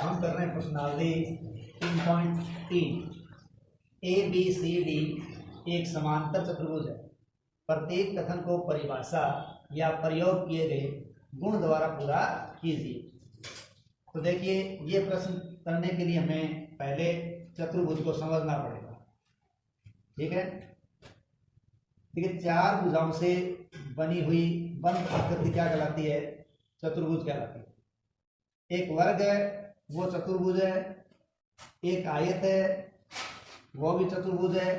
हम कर रहे हैं प्रश्नावली 3.3। ए बी सी डी एक समांतर चतुर्भुज है। प्रत्येक कथन को परिभाषा या प्रयोग किए गए गुण द्वारा पूरा कीजिए। तो देखिए, ये प्रश्न करने के लिए हमें पहले चतुर्भुज को समझना पड़ेगा। ठीक है, चार भुजाओं से बनी हुई बंद आकृति क्या कहलाती है? चतुर्भुज कहलाती है। एक वर्ग है वो चतुर्भुज है, एक आयत है वो भी चतुर्भुज है,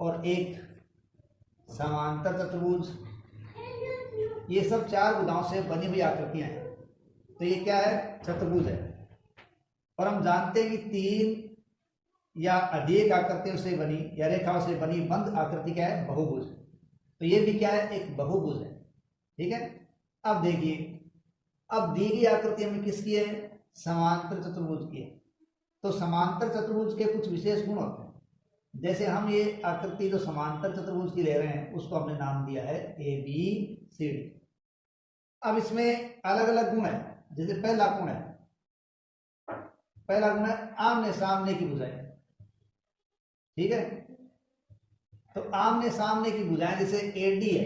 और एक समांतर चतुर्भुज। ये सब चार भुजाओं से बनी हुई आकृतियां हैं। तो ये क्या है? चतुर्भुज है। और हम जानते हैं कि तीन या अधिक आकृतियों से बनी या रेखाओं से बनी बंद आकृति क्या है? बहुभुज। तो ये भी क्या है? एक बहुभुज है। ठीक है, अब देखिए, अब दी गई आकृति हमें किसकी है? समांतर चतुर्भुज की है। तो समांतर चतुर्भुज के कुछ विशेष गुण होते हैं। जैसे हम ये आकृति जो समांतर चतुर्भुज की ले रहे हैं उसको हमने नाम दिया है ए बी सी डी। अब इसमें अलग अलग गुण है। जैसे पहला गुण है आमने सामने की भुजाएं। ठीक है, तो आमने सामने की भुजाएं जैसे ए डी है,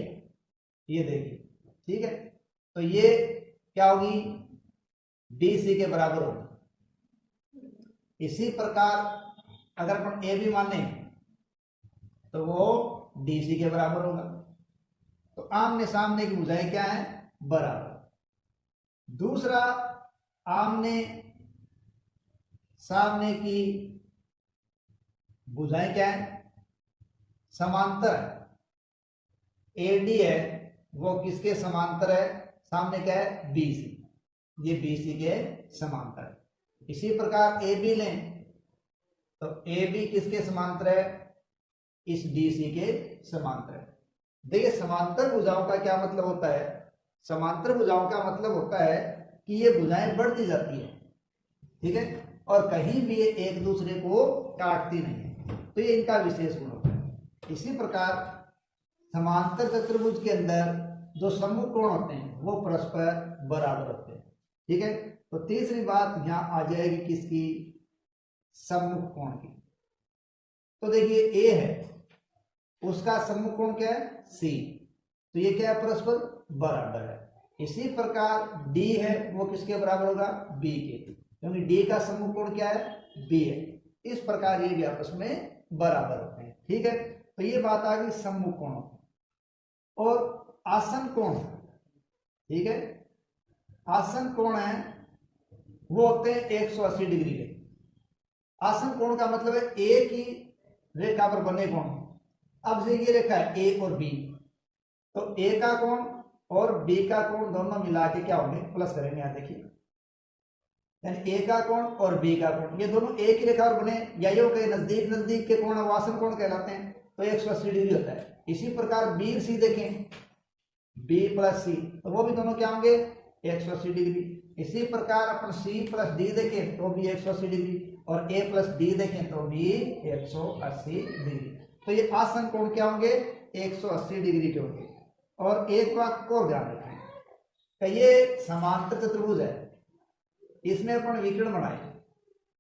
ये देखिए। ठीक है, तो ये क्या होगी? बी सी के बराबर होगी। इसी प्रकार अगर अपन ए बी माने तो वो डी सी के बराबर होगा। तो आमने सामने की भुजाएं क्या है? बराबर। दूसरा, आमने सामने की भुजाएं क्या है? समांतर है। ए डी है वो किसके समांतर है? सामने क्या है? B C. ये बी सी के समांतर है। इसी प्रकार ए बी लें तो ए बी किसके समांतर है? इस डी सी के समांतर है। देखिए, समांतर भुजाओं का क्या मतलब होता है? समांतर भुजाओं का मतलब होता है कि ये भुजाएं बढ़ती जाती है। ठीक है, और कहीं भी ये एक दूसरे को काटती नहीं है। तो ये इनका विशेष गुण होता है। इसी प्रकार समांतर चतुर्भुज के अंदर जो सम्मुख कोण होते हैं वो परस्पर बराबर होते हैं। ठीक है, तो तीसरी बात यहां आ जाएगी किसकी? सम्मुख कोण की। तो देखिए, ए है उसका सम्मुख कोण क्या है? सी। तो ये क्या है? परस्पर बराबर है। इसी प्रकार डी है वो किसके बराबर होगा? बी के, क्योंकि डी का सम्मुख कोण क्या है? बी है। इस प्रकार ये भी आपस में बराबर होते हैं। ठीक है, तो ये बात आ गई सम्मुख कोण और आसन कोण। ठीक है, आसन कोण है वो होते हैं 180 डिग्री के। आसन कोण का मतलब है एक ही रेखा पर बने कोण। अब से ये रेखा है ए और बी, तो ए का कोण और बी का कोण दोनों मिला के क्या होंगे? प्लस करेंगे। यहां देखिए, यानी ए का कोण और बी का कोण ये दोनों एक ही रेखा पर बने, या यो के नजदीक नजदीक के कोण आसन कोण कहलाते हैं। तो 180 डिग्री होता है। इसी प्रकार बी सी देखें, बी प्लस सी, तो वो भी दोनों क्या होंगे? 180 डिग्री। इसी प्रकार अपन सी प्लस डी देखें तो भी 180 डिग्री, और ए प्लस डी देखें तो भी 180 डिग्री। तो ये आसन कोण क्या होंगे? 180 डिग्री के होंगे। और एक बात को ध्यान रखें कि ये समांतर चतुर्भुज है, इसमें अपन विकर्ण बनाए।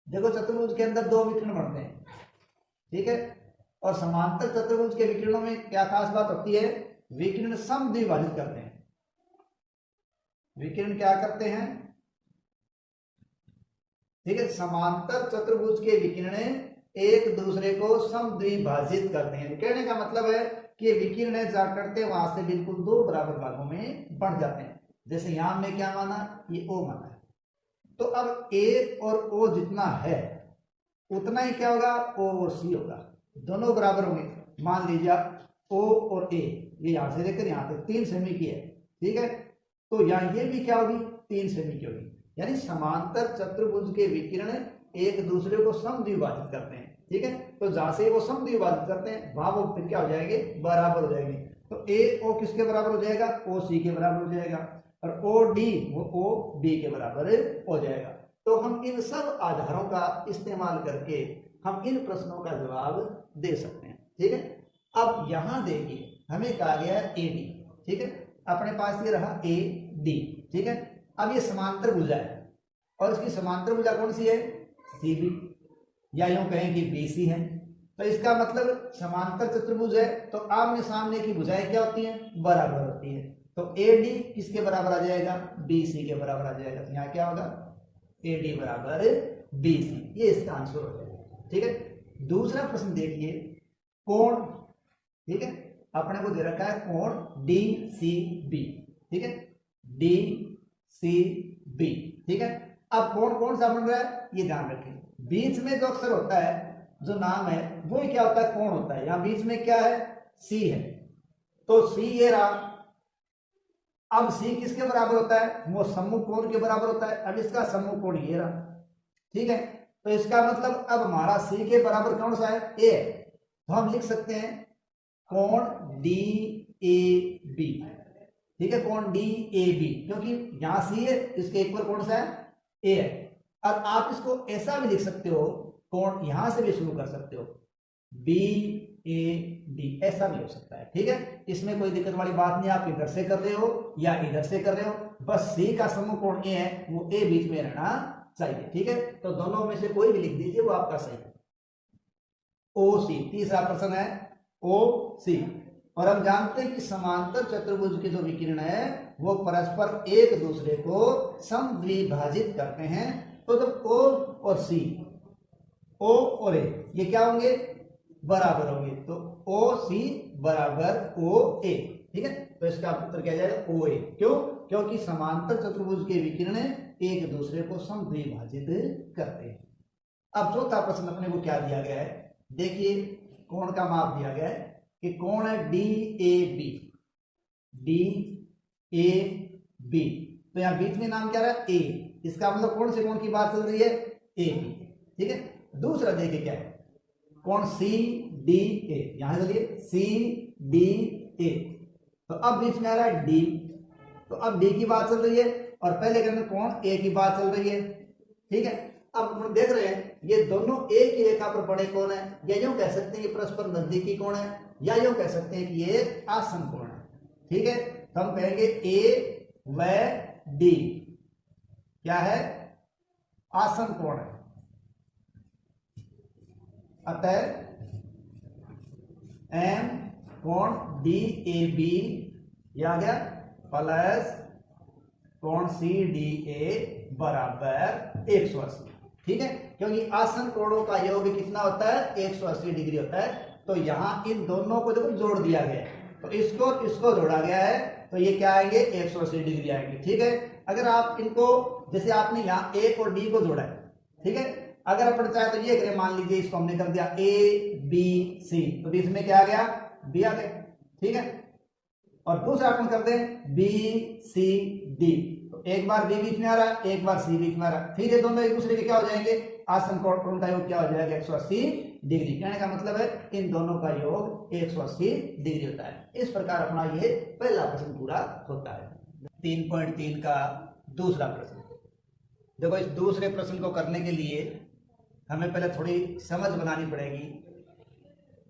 देखो, चतुर्भुज के अंदर दो विकर्ण बनते हैं। ठीक है, और समांतर चतुर्भुज के विकर्णों में क्या खास बात होती है? विकर्ण समद्विभाजित करते हैं। विकर्ण क्या करते हैं? ठीक है, समांतर चतुर्भुज के विकर्ण एक दूसरे को समद्विभाजित करते हैं। कहने का मतलब है कि ये विकर्ण जा करते वहां से बिल्कुल दो बराबर भागों में बंट जाते हैं। जैसे यहां हमने क्या माना? ये ओ माना है। तो अब ए और ओ जितना है उतना ही क्या होगा? ओ और सी होगा। दोनों बराबर होंगे। मान लीजिए ओ और ए, ये यहां से लेकर यहां तक 3 सेमी की है। ठीक है, तो यहां ये भी क्या होगी? 3 सेमी की होगी। यानी समांतर चतुर्भुज के विकर्ण एक दूसरे को समद्विभाजित करते हैं। ठीक है, तो जहां से वो समद्विभाजित करते हैं वहां वो फिर क्या हो जाएंगे? बराबर हो जाएंगे। तो ए ओ किसके बराबर हो जाएगा? ओ सी के बराबर हो जाएगा, और ओ डी वो ओ बी के बराबर हो जाएगा। तो हम इन सब आधारों का इस्तेमाल करके हम इन प्रश्नों का जवाब दे सकते हैं। ठीक है, अब यहां देखिए हमें कहा गया है ए डी। ठीक है, अपने पास ये रहा ए डी। ठीक है, अब ये समांतर भुजा है और इसकी समांतर भुजा कौन सी है, सी बी, या यूं कहें कि बी सी है। तो इसका मतलब समांतर चतुर्भुज है तो आमने सामने की भुजाएं क्या होती हैं, बराबर होती है। तो ए डी किसके बराबर आ जाएगा, बी सी के बराबर आ जाएगा। तो यहाँ क्या होगा, ए डी बराबर बी सी, ये इसका आंसर हो जाएगा। ठीक है। दूसरा प्रश्न देखिए, कोण, ठीक है, अपने को दे रखा है कोण डी सी बी, ठीक है, डी सी बी, ठीक है। अब कोण कौन सा बन रहा है ये ध्यान रखें, बीच में जो अक्षर होता है, जो नाम है, वो ही क्या होता है, कोण होता है। यहां बीच में क्या है, सी है, तो सी ये रहा। अब सी किसके बराबर होता है, वो सम्मुख कोण के बराबर होता है। अब इसका सम्मुख कोण ये रहा, ठीक है। तो इसका मतलब अब हमारा सी के बराबर कौन सा है, ए है। तो हम लिख सकते हैं कोण डी ए बी, ठीक है, कोण डी ए बी, क्योंकि यहां सी है, इसके एक पर कौन सा है, ए है। और आप इसको ऐसा भी लिख सकते हो, कोण यहां से भी शुरू कर सकते हो, बी ए डी, ऐसा भी हो सकता है। ठीक है, इसमें कोई दिक्कत वाली बात नहीं। आप इधर से कर रहे हो या इधर से कर रहे हो, बस सी का समूह कोण ए है, वो ए बीच में रहना चाहिए। ठीक है, तो दोनों में से कोई भी लिख दीजिए, वो आपका सही है। ओ सी, तीसरा प्रश्न है ओ सी। और हम जानते हैं कि समांतर चतुर्भुज के जो विकिरण है वो परस्पर एक दूसरे को समद्विभाजित करते हैं। तो जब ओ और सी, ओ और ए, ये क्या होंगे, बराबर होंगे। तो ओ सी बराबर ओ ए, ठीक है। तो इसका उत्तर क्या जाएगा, ओ ए। क्यों, क्योंकि समांतर चतुर्भुज के विकिरण एक दूसरे को समद्विभाजित करते हैं। अब चौथा प्रश्न अपने को क्या दिया गया है, देखिए, कोण का माप दिया गया है कि कोण है D A B, D A B. तो यहां बीच में नाम क्या रहा है, ए। इसका मतलब कौन से कोण की बात चल रही है, ए बी, ठीक है। दूसरा देखिए क्या है, कोण सी डी ए, यहां चलिए सी डी ए। तो अब बीच में आ रहा है डी, तो अब डी की बात चल रही है और पहले के कोण ए की बात चल रही है। ठीक है, अब हम देख रहे हैं ये दोनों एक ही रेखा पर बड़े कोण है, या यूं कह सकते हैं ये परस्पर नजदीकी कोण है, या यूं कह सकते हैं कि ये आसन कोण है। ठीक है, तो हम कहेंगे ए व डी क्या है, आसन कोण है। अतः एम कोण डी ए बी आ गया प्लस कोण सी डी ए बराबर 180। ठीक है, क्योंकि आसन कोणों का योग कितना होता है, 180 डिग्री होता है। तो यहां इन दोनों को देखो जोड़ दिया गया है, तो इसको जोड़ा गया है, तो ये क्या आएंगे, 180 डिग्री आएंगे। ठीक है, अगर आप इनको, जैसे आपने यहाँ ए और डी को जोड़ा है, ठीक है, अगर अपन चाहे तो ये करें, मान लीजिए इसको हमने कर दिया ए बी सी, तो बीच में क्या आ गया, बी आ गया। ठीक है, और दूसरा अपन करते हैं बी सी डी, तो एक बार बी बीच में आ रहा है, एक बार सी बीच में आ रहा है, फिर ये दोनों एक दूसरे के क्या हो जाएंगे, आसन कोण का योग क्या हो जाएगा, 180 डिग्री। कहने का मतलब है इन दोनों का योग 180 डिग्री होता है। इस प्रकार अपना ये पहला प्रश्न पूरा होता है। 3.3 का दूसरा प्रश्न। देखो, इस दूसरे प्रश्न को करने के लिए हमें पहले थोड़ी समझ बनानी पड़ेगी।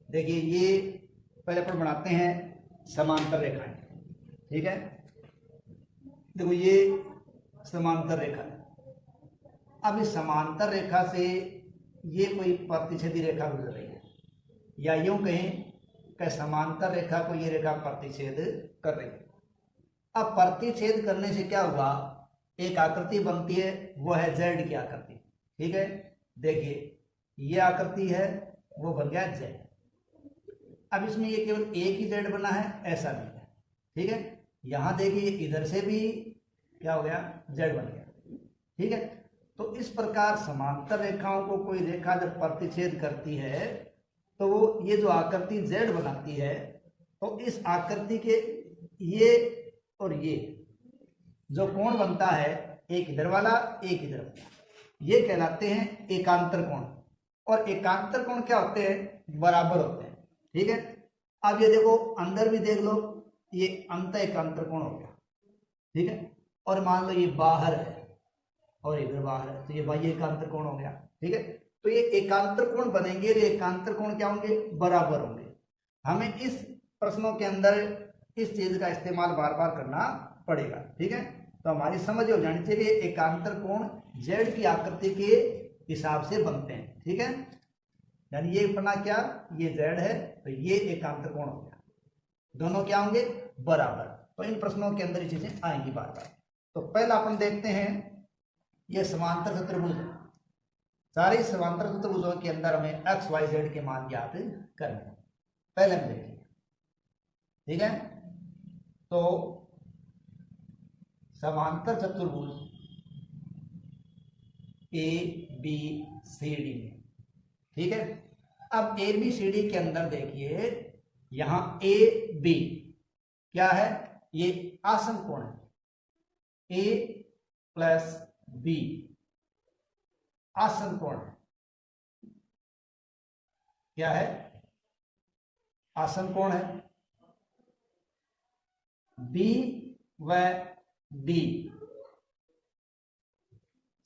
देखिए, ये पहले अपन बनाते हैं समांतर रेखाएं। ठीक है, देखो ये समांतर रेखा है। अब इस समांतर रेखा से ये कोई प्रतिच्छेदी रेखा गुजर रही है, या यूं कहें कि समांतर रेखा को ये रेखा प्रतिच्छेद कर रही है। अब प्रतिच्छेद करने से क्या हुआ, एक आकृति बनती है, वो है जेड की आकृति। ठीक है, देखिए ये आकृति है, वो बन गया जेड। अब इसमें ये केवल एक ही जेड बना है, ऐसा नहीं है। ठीक है, यहां देखिए इधर से भी क्या हो गया, जेड बन गया। ठीक है, तो इस प्रकार समांतर रेखाओं को कोई रेखा जब प्रतिच्छेद करती है तो वो ये जो आकृति जेड बनाती है, तो इस आकृति के ये और ये जो कोण बनता है, एक इधर वाला एक इधर वाला, ये कहलाते हैं एकांतर कोण। और एकांतर कोण क्या होते हैं, बराबर होते हैं। ठीक है, अब ये देखो अंदर भी देख लो, ये अंत एकांतर कोण हो गया। ठीक है, और मान लो ये बाहर है और इधर बाहर है, तो ये बाह्य एकांतर कोण हो गया। ठीक है, तो ये एकांतर कोण बनेंगे, ये एकांतर कोण क्या होंगे, बराबर होंगे। हमें इस प्रश्नों के अंदर इस चीज का इस्तेमाल बार बार करना पड़ेगा। ठीक है, तो हमारी समझ हो जानी चाहिए एकांतर कोण जेड की आकृति के हिसाब से बनते हैं, ठीक है। यानी ये अपना क्या, ये जेड है तो ये एकांतर कोण हो गया, दोनों क्या होंगे बराबर। तो इन प्रश्नों के अंदर ये चीजें आएंगी बार बार। तो पहला अपन देखते हैं ये समांतर चतुर्भुज, सारे समांतर चतुर्भुजों के अंदर हमें एक्स वाई जेड के मान ज्ञात करने, पहले हम देखेंगे, ठीक है। तो समांतर चतुर्भुज ए बी सी डी में, ठीक है। अब ए बी सी डी के अंदर देखिए यहां ए बी क्या है, ये आसन कोण है, ए प्लस बी आसन कोण है, क्या है आसन कोण है। बी व डी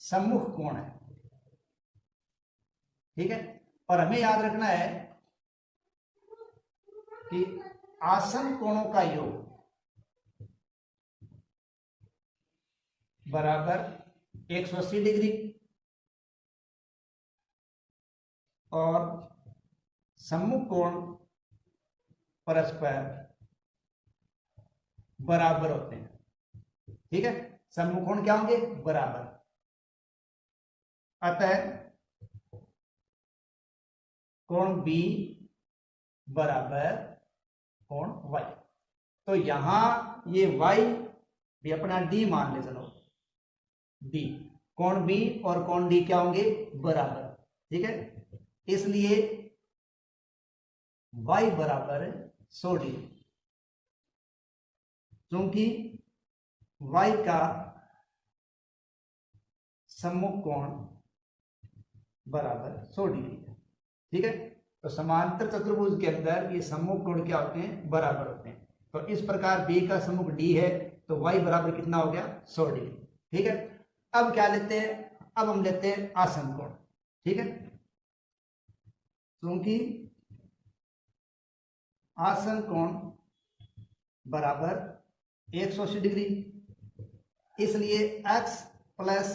सम्मुख कोण है, ठीक है। और हमें याद रखना है कि आसन कोणों का योग बराबर 180 डिग्री और सम्मुख कोण परस्पर बराबर होते हैं, ठीक है। सम्मुख कोण क्या होंगे बराबर, अतः कोण बी बराबर कोण वाई। तो यहां ये वाई भी अपना डी मान ले, चलो डी, कोण बी और कोण डी क्या होंगे बराबर, ठीक है। इसलिए वाई बराबर 100 डिग्री, क्योंकि वाई का सम्मुख कोण बराबर 100 डिग्री है, ठीक है। तो समांतर चतुर्भुज के अंदर ये सम्मुख कोण क्या होते हैं बराबर होते हैं। तो इस प्रकार बी का सम्मुख डी है तो वाई बराबर कितना हो गया 100 डिग्री, ठीक है। अब क्या लेते हैं, अब हम लेते हैं आसन कोण, ठीक है। क्योंकि आसन कोण बराबर 180 डिग्री, इसलिए x प्लस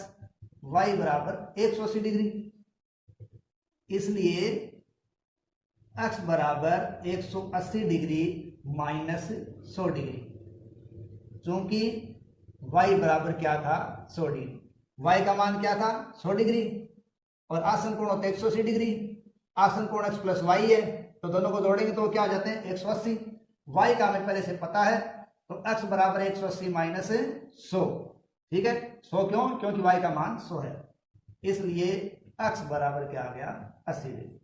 वाई बराबर 180 डिग्री, इसलिए x बराबर 180 डिग्री माइनस 100 डिग्री, क्योंकि y बराबर क्या था 100 डिग्री, y का मान क्या था 100 डिग्री और आसन कोण होता है 180 डिग्री, आसन कोण x प्लस वाई है तो दोनों को जोड़ेंगे तो क्या आ जाते हैं 180, y का हमें पहले से पता है तो x बराबर 180 माइनस 100, ठीक है। 100 क्यों, क्योंकि y का मान 100 है, इसलिए x बराबर क्या आ गया 80 डिग्री,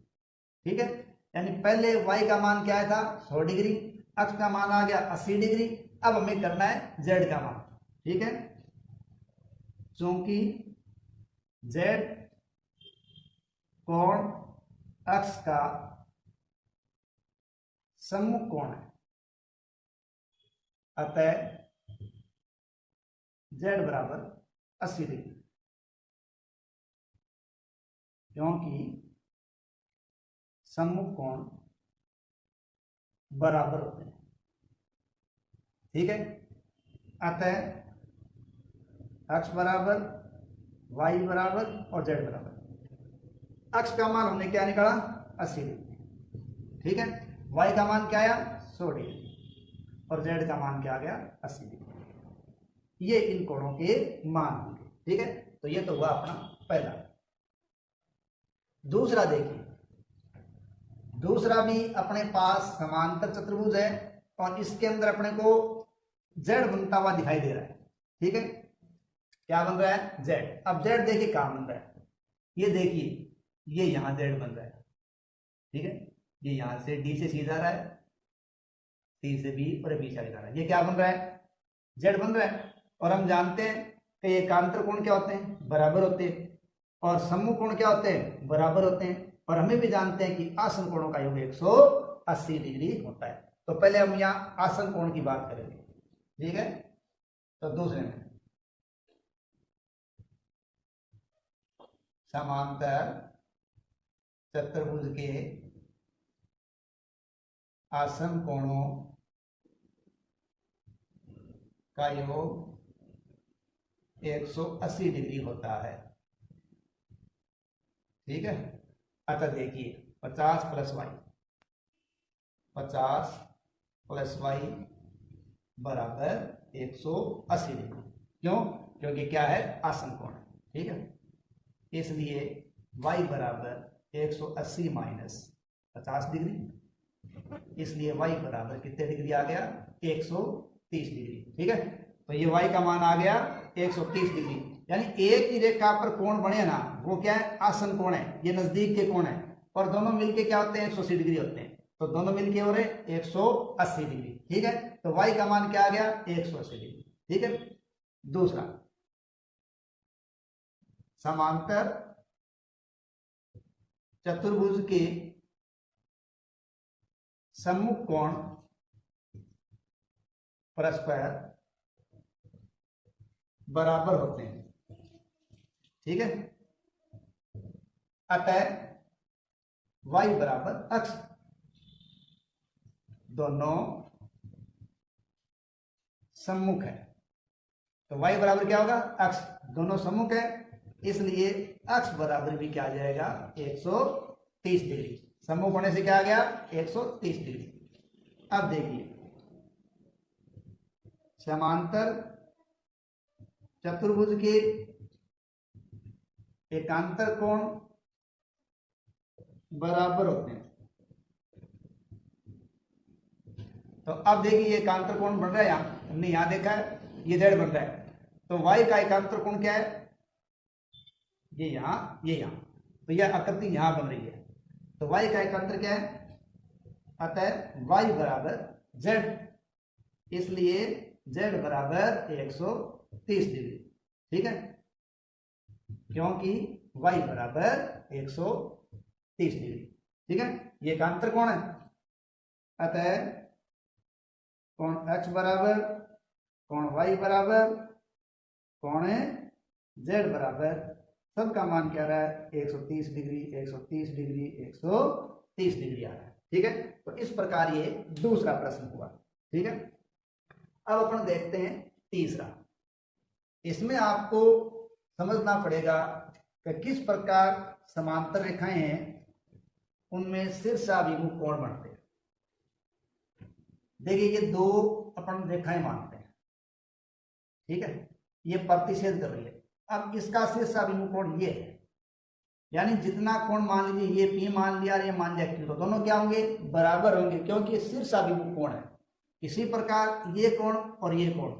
ठीक है। यानी पहले y का मान क्या था 100 डिग्री, x का मान आ गया 80 डिग्री। अब हमें करना है z का मान, ठीक है। क्योंकि z कोण x का सम्मुख कोण है, अतः z बराबर 80 डिग्री, क्योंकि सम्मुख कोण बराबर होते हैं, ठीक है। अतः x बराबर y बराबर और z बराबर, x का मान हमने क्या निकाला 80 डिग्री, ठीक है। y का मान क्या आया 100 डिग्री और z का मान क्या आ गया 80 डिग्री। ये इन कोणों के मान होंगे, ठीक है। तो ये तो हुआ अपना पहला। दूसरा देखिए, दूसरा भी अपने पास समांतर चतुर्भुज है और इसके अंदर अपने को z बनता हुआ दिखाई दे रहा है, ठीक है। क्या बन रहा है z। अब z देखिए कहां बन रहा है, ये देखिए ये यहां z बन रहा है, ठीक है। ये यहां से d से c जा रहा है, c से b और b से आगे जा रहा है, ये क्या बन रहा है z बन रहा है। और हम जानते हैं कि एकांतर कोण क्या होते हैं बराबर होते हैं और सम्मुख कोण क्या होते हैं बराबर होते हैं, और हमें भी जानते हैं कि आसन कोणों का योग 180 डिग्री होता है। तो पहले हम यहाँ आसन कोण की बात करेंगे, ठीक है। तो दूसरे में समांतर चतुर्भुज के आसन कोणों का योग 180 डिग्री होता है। ठीक है, अतः देखिए 50 प्लस वाई, 50 प्लस वाई बराबर 180 डिग्री। क्यों? क्योंकि क्या है, आसन कोण है। ठीक है, इसलिए y बराबर 180 माइनस 50 डिग्री, इसलिए y बराबर कितने डिग्री आ गया, 130 डिग्री। ठीक है, तो ये y का मान आ गया 130 डिग्री। यानी एक ही रेखा पर कोण बने ना, वो क्या है, आसन कोण है, ये नजदीक के कोण है, और दोनों मिलके क्या होते हैं, 180 डिग्री होते हैं। तो दोनों मिलके हो रहे 180 डिग्री। ठीक है, तो y का मान क्या आ गया, 180 डिग्री। ठीक है, दूसरा, समांतर चतुर्भुज के सम्मुख कोण परस्पर बराबर होते हैं। ठीक है, अतः y बराबर अक्ष, दोनों सम्मुख है। तो y बराबर क्या होगा, अक्ष, दोनों सम्मुख है, इसलिए अक्ष बराबर भी क्या आ जाएगा, 130 डिग्री। सम्मुख होने से क्या आ गया, 130 डिग्री। अब देखिए, समांतर चतुर्भुज के एकांतर कोण बराबर होते हैं। तो अब देखिए एकांतर कोण बन रहा है, यहां हमने यहां देखा है, ये z बन रहा है। तो y का एकांतर कोण क्या है, ये यहां, ये यहां, तो यह आकृति यहां बन रही है। तो y का एकांतर क्या है, अतः y बराबर z, इसलिए z बराबर 130 डिग्री। ठीक है, क्योंकि y बराबर 130 डिग्री। ठीक है, ये एकांतर कोण है, अतः कोण x बराबर, कोण y बराबर, कोण z बराबर, सबका मान क्या रहा है, 130 डिग्री, 130 डिग्री, 130 डिग्री आ रहा है। ठीक है, तो इस प्रकार ये दूसरा प्रश्न हुआ। ठीक है, अब अपन देखते हैं तीसरा। इसमें आपको समझना पड़ेगा कि किस प्रकार समांतर रेखाएं हैं, उनमें शीर्षाभिमुख कोण बनते हैं। देखिए, ये दो अपन रेखाएं मानते हैं। ठीक है, ये प्रतिच्छेद कर रही है। अब इसका शीर्षाभिमुख कोण ये है, यानी जितना कोण मान लीजिए, ये P मान लिया और ये मान लिया Q, तो दोनों क्या होंगे, बराबर होंगे, क्योंकि ये शीर्षाभिमुख कोण है। इसी प्रकार ये कोण और ये कोण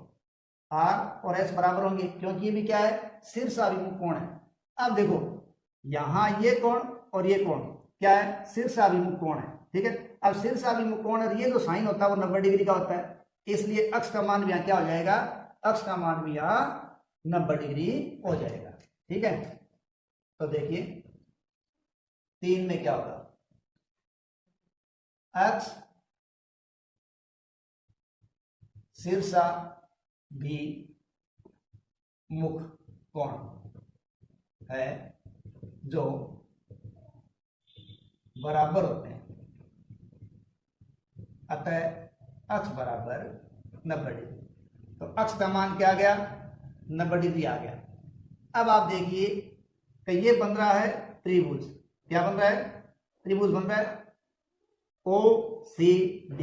R और S बराबर होंगे, क्योंकि ये भी क्या है, शीर्षाभिमुख कोण है। अब देखो, यहां ये कोण और ये कोण क्या है, शीर्षाभिमुख कोण है। ठीक है, अब शीर्षाभिमुख कोण और ये जो साइन होता है वो 90 डिग्री का होता है, इसलिए अक्ष का मान भी यहाँ क्या हो जाएगा, अक्ष का मान भी यहाँ 90 डिग्री हो जाएगा। ठीक है, तो देखिए 3 में क्या होगा, अक्ष शीर्षा भी मुख कोण है जो बराबर होते हैं, अतः अक्ष बराबर 90 डिग्री। तो अक्ष का मान क्या आ गया, 90 डिग्री आ गया। अब आप देखिए कि ये बन रहा है त्रिभुज, क्या बन रहा है, त्रिभुज बन रहा है OCD।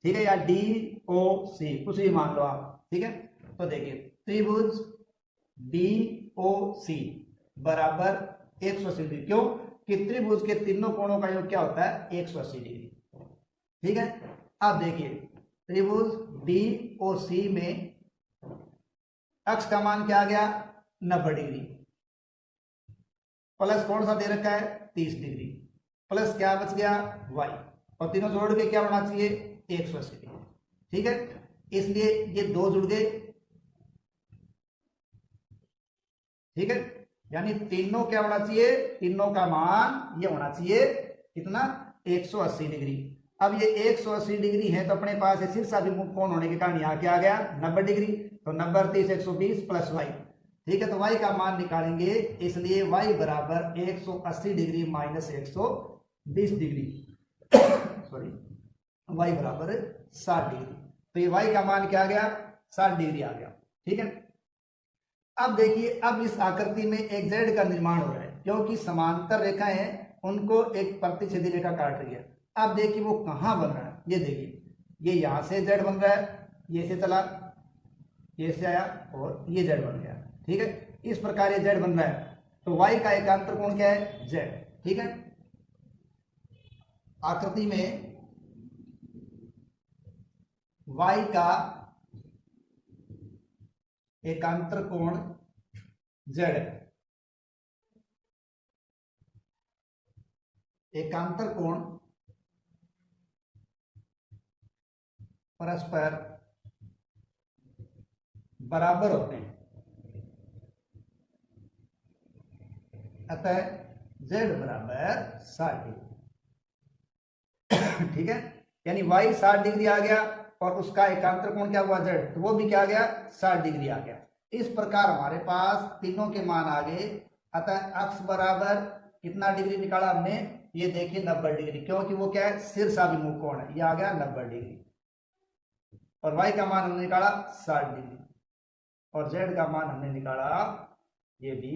ठीक है, या DOC, कुछ भी मान लो आप। ठीक है, तो देखिए त्रिभुज DOC बराबर 180 डिग्री। क्यों कि त्रिभुज के तीनों कोणों का योग क्या होता है, 180 डिग्री। ठीक है, अब देखिए त्रिभुज DOC में अक्ष का मान क्या आ गया, 90 डिग्री, प्लस कौन सा दे रखा है, 30 डिग्री, प्लस क्या बच गया, y, और तीनों जोड़ के क्या होना चाहिए, 180 डिग्री। ठीक है, इसलिए ये दो जुड़ गए। ठीक है, यानी तीनों क्या होना चाहिए, तीनों का मान ये होना चाहिए कितना, 180 डिग्री। अब ये 180 डिग्री है, तो अपने पास शीर्षाभिमुख कोण होने के कारण यहाँ क्या आ गया, 90 डिग्री। तो 90 30 120 प्लस y। ठीक है, तो y का मान निकालेंगे, इसलिए y बराबर 180 degree minus 120 degree sorry, y बराबर 60 डिग्री। तो ये y का मान क्या आ गया, 60 डिग्री आ गया। ठीक है, अब देखिए, अब इस आकृति में एक जेड का निर्माण हो रहा है, क्योंकि समांतर रेखाएं हैं, उनको एक प्रतिच्छेदी रेखा काट रही है। अब देखिए वो कहाँ बन रहा है, ये देखिए, ये यहां से जेड बन रहा है, ये से चला, ये से आया और ये जेड बन गया। ठीक है, इस प्रकार ये जेड बन रहा है। तो वाई का एकांतर कोण क्या है, जेड। ठीक है, आकृति में वाई का एकांतर कोण जेड है। एकांतर कोण परस्पर बराबर होते हैं, अतः z बराबर 60 डिग्री। ठीक है, यानी y 60 डिग्री आ गया और उसका एकांतर कोण क्या हुआ, z, तो वो भी क्या आ गया, 60 डिग्री आ गया। इस प्रकार हमारे पास तीनों के मान आ गए। अतः अक्ष बराबर कितना डिग्री निकाला हमने, ये देखिए 90 डिग्री, क्योंकि वो क्या है, शीर्षाभिमुख कोण है, ये आ गया 90 डिग्री। और y का मान हमने निकाला 60 डिग्री और z का मान हमने निकाला ये भी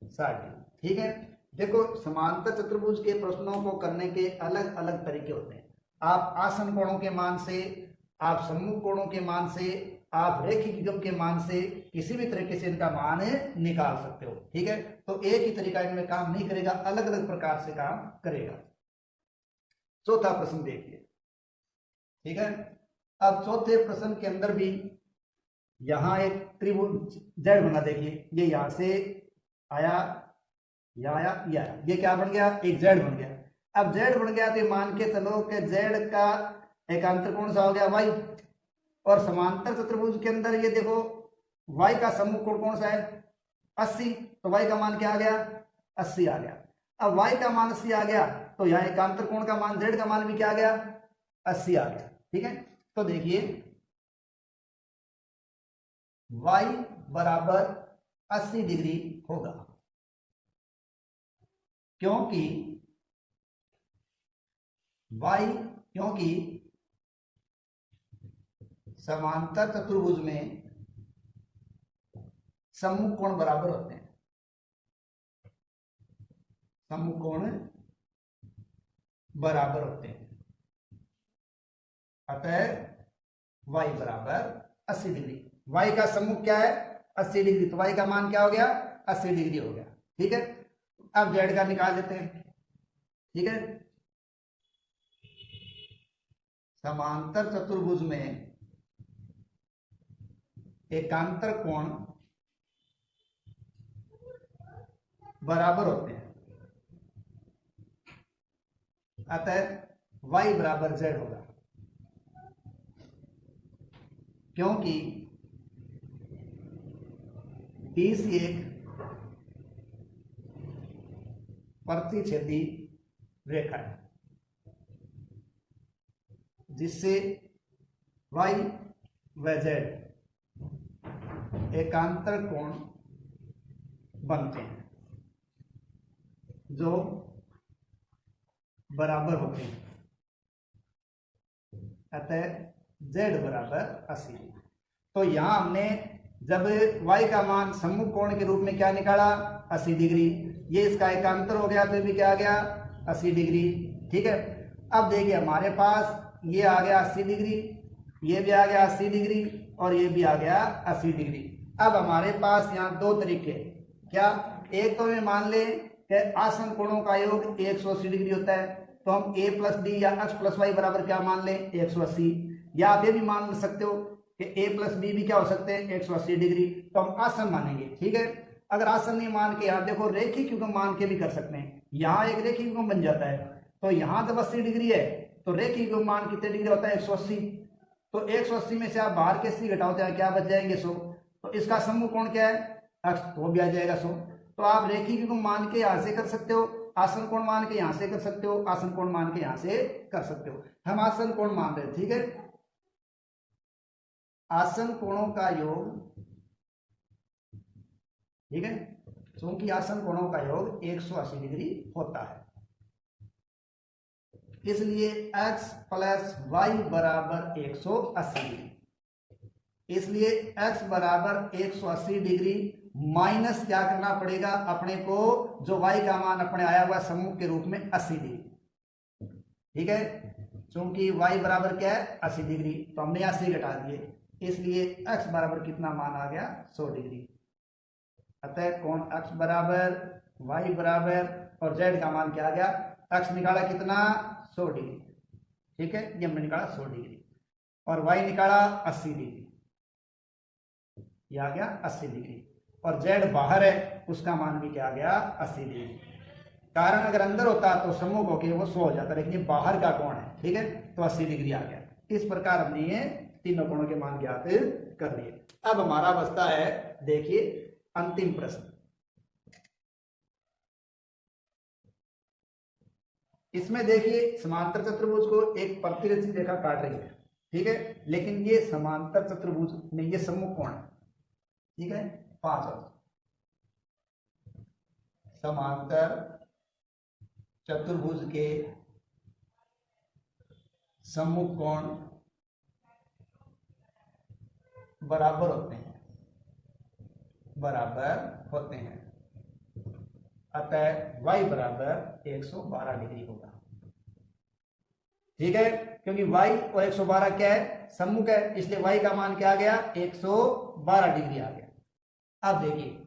60 डिग्री। ठीक है, देखो समांतर चतुर्भुज के प्रश्नों को करने के अलग अलग तरीके होते हैं। आप आसन कोणों के मान से, आप सम्मुख कोणों के मान से, आप रैखिक युग्म के मान से किसी भी तरीके से इनका मान निकाल सकते हो। ठीक है, तो एक ही तरीका इनमें काम नहीं करेगा, अलग अलग प्रकार से काम करेगा। चौथा प्रश्न देखिए। ठीक है, अब चौथे प्रश्न के अंदर भी यहां एक त्रिभुज जेड बना, देखिए ये यहां से आया, यहां आया, ये आया, ये क्या बन गया, एक जेड बन गया। अब जेड बन गया तो मान के चलो कि जेड का एकांतर कौन सा हो गया, वाई। और समांतर चतुर्भुज के अंदर ये देखो वाई का सम्मुख कोण कौन सा है, 80, तो वाई का मान क्या आ गया, 80 आ गया। अब वाई का मान 80 आ गया तो यहाँ एकांतर कोण का मान, जेड का मान भी क्या आ गया, 80 आ गया। ठीक है, तो देखिए y बराबर 80 डिग्री होगा, क्योंकि समांतर चतुर्भुज में सम्मुख कोण बराबर होते हैं, सम्मुख कोण बराबर होते हैं। अतः y बराबर 80 डिग्री। y का सम्मुख क्या है, 80 डिग्री, तो y का मान क्या हो गया, 80 डिग्री हो गया। ठीक है, अब z का निकाल देते हैं। ठीक है, समांतर चतुर्भुज में एकांतर कोण बराबर होते हैं, अतः y बराबर z होगा, क्योंकि BC एक प्रतिच्छेदी रेखा है, जिससे y व z एकांतर कोण बनते हैं जो बराबर होते हैं, अतः z बराबर 80। तो यहां हमने जब y का मान सम्मुख कोण के रूप में क्या निकाला, 80 डिग्री, ये इसका एकांतर हो गया तो भी क्या आ गया, 80 डिग्री। ठीक है, अब देखिए हमारे पास ये आ गया 80 डिग्री, ये भी आ गया 80 डिग्री और ये भी आ गया 80 डिग्री। अब हमारे पास यहाँ दो तरीके, क्या, एक तो मैं मान ले कि आसन कोणों का योग 180 डिग्री होता है, तो हम a प्लस डी या x प्लस वाई बराबर क्या मान लें, 180। या आप ये भी मान सकते हो कि a प्लस बी भी क्या हो सकते हैं, 180 डिग्री, तो हम आसन मानेंगे। ठीक है, अगर आसन नहीं मान के यहाँ देखो रैखिक युग्म मान के भी कर सकते हैं, यहाँ एक रैखिक युग्म बन जाता है। तो यहाँ जब 80 डिग्री है तो रैखिक युग्म मान कितने डिग्री होता है, 180। तो 180 में से आप बाहर के 80 घटाओ तो क्या बच जाएंगे, 100। तो इसका सम्मुख कोण क्या है, x, तो वो भी आ जाएगा 100। तो आप रैखिक युग्म मान के यहाँ से कर सकते हो, आसन कोण मान के यहां से कर सकते हो, आसन कोण मान के यहां से कर सकते हो। हम आसन कोण मान रहे हैं। ठीक है, आसन कोणों का योग, ठीक है, क्योंकि आसन कोणों का योग 180 डिग्री होता है, इसलिए x प्लस वाई बराबर 180 डिग्री। इसलिए x बराबर 180 डिग्री माइनस क्या करना पड़ेगा अपने को, जो y का मान अपने आया हुआ समूह के रूप में 80 डिग्री। ठीक है, क्योंकि y बराबर क्या है 80 डिग्री, तो हमने 80 घटा दिए, इसलिए x बराबर कितना मान आ गया 100 डिग्री। अतः कोण x बराबर y बराबर और z का मान क्या आ गया, x निकाला कितना 100 डिग्री। ठीक है, ये हमने निकाला 100 डिग्री और y निकाला 80 डिग्री, ये आ गया 80 डिग्री। और z बाहर है, उसका मान भी क्या आ गया 80 डिग्री। कारण अगर अंदर होता तो सम्मुख होके वो 100 हो जाता, लेकिन ये बाहर का कोण है। ठीक है, तो 80 डिग्री आ गया। इस प्रकार हमने ये तीनों कोणों के मान ज्ञात कर लिए। अब हमारा बचता है, देखिए अंतिम प्रश्न। इसमें देखिए समांतर चतुर्भुज को एक प्रतिरक्षी रेखा काट रही है। ठीक है, लेकिन ये समांतर चतुर्भुज में ये सम्मुख कोण है। ठीक है, 5 और समांतर चतुर्भुज के सम्मुख कोण बराबर होते हैं, बराबर होते हैं। अतः y बराबर 112 डिग्री होगा। ठीक है, क्योंकि y और 112 क्या है, सम्मुख है, इसलिए y का मान क्या आ गया 112 डिग्री आ गया। अब देखिए,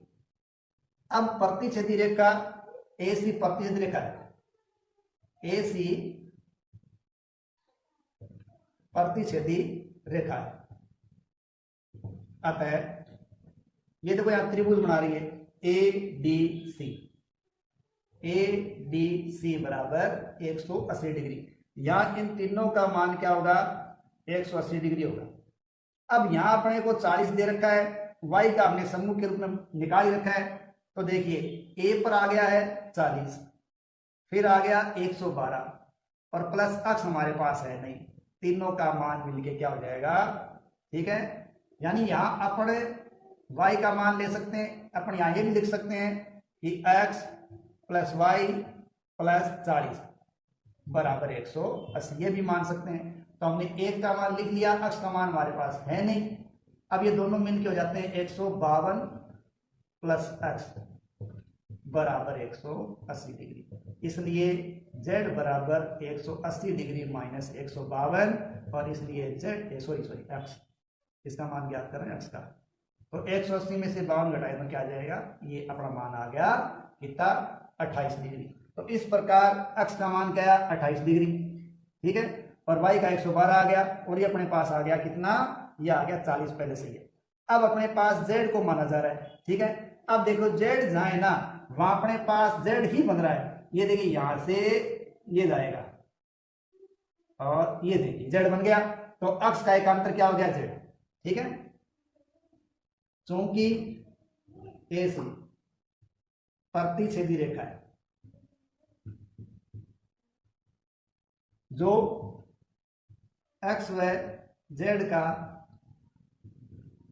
अब प्रतिच्छेदी रेखा AC प्रतिच्छेदी रेखा है, AC प्रतिच्छेदी रेखा है। अतः ये देखो यहां त्रिभुज बना रही है ADC, ADC बराबर 180 डिग्री। यहां इन तीनों का मान क्या होगा 180 डिग्री होगा। अब यहां अपने को 40 दे रखा है, y का हमने सम्मुख के रूप में निकाल रखा है। तो देखिए A पर आ गया है 40, फिर आ गया 112 और प्लस अक्ष हमारे पास है नहीं, तीनों का मान मिलके क्या हो जाएगा। ठीक है, यानी यहां अपने y का मान ले सकते हैं, अपन यहां ये भी लिख सकते हैं कि x प्लस वाई प्लस 40 बराबर 180, ये भी मान सकते हैं। तो हमने एक का मान लिख लिया, अक्ष का मान हमारे पास है नहीं। अब ये दोनों मिलके हो जाते हैं 152 प्लस x बराबर 180 डिग्री। इसलिए z बराबर 180 डिग्री माइनस 152 और इसलिए z सॉरी x, इसका मान ज्ञात कर रहे हैं x का। तो 180 में से 52 घटाए तो क्या आ जाएगा, ये अपना मान आ गया कितना 28 डिग्री। तो इस प्रकार x का मान क्या है 28 डिग्री। ठीक है, और y का 112 आ गया और ये अपने पास आ गया कितना, ये आ गया 40 पहले से ही। अब अपने पास z को माना जा रहा है। ठीक है, अब देखो z जहां है ना वहां अपने पास z ही बन रहा है। ये देखिए यहां से ये जाएगा और ये देखिए z बन गया, तो अक्ष का एकांतर क्या हो गया z। ठीक है, चूंकि AC प्रतिच्छेदी रेखा है, जो x व z का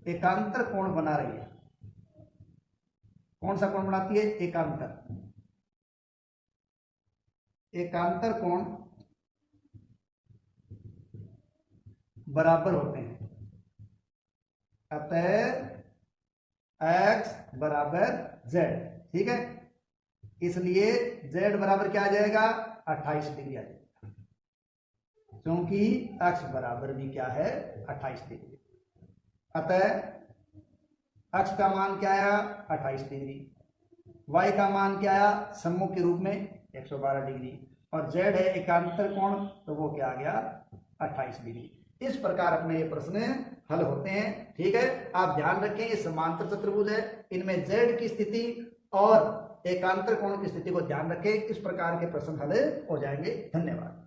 एकांतर कोण बना रही है। कौन सा कोण बनाती है, एकांतर, एकांतर कोण बराबर होते हैं। अतः x बराबर z। ठीक है, इसलिए z बराबर क्या आ जाएगा 28 डिग्री आ जाएगा, क्योंकि x बराबर भी क्या है 28 डिग्री। अतः x का मान क्या आया 28 डिग्री, y का मान क्या आया सम्मुख के रूप में 112 डिग्री और z है एकांतर कोण, तो वो क्या आ गया 28 डिग्री। इस प्रकार अपने ये प्रश्न हल होते हैं। ठीक है, आप ध्यान रखें ये समांतर चतुर्भुज है, इनमें z की स्थिति और एकांतर कोण की स्थिति को ध्यान रखें। इस प्रकार के प्रश्न हल हो जाएंगे। धन्यवाद।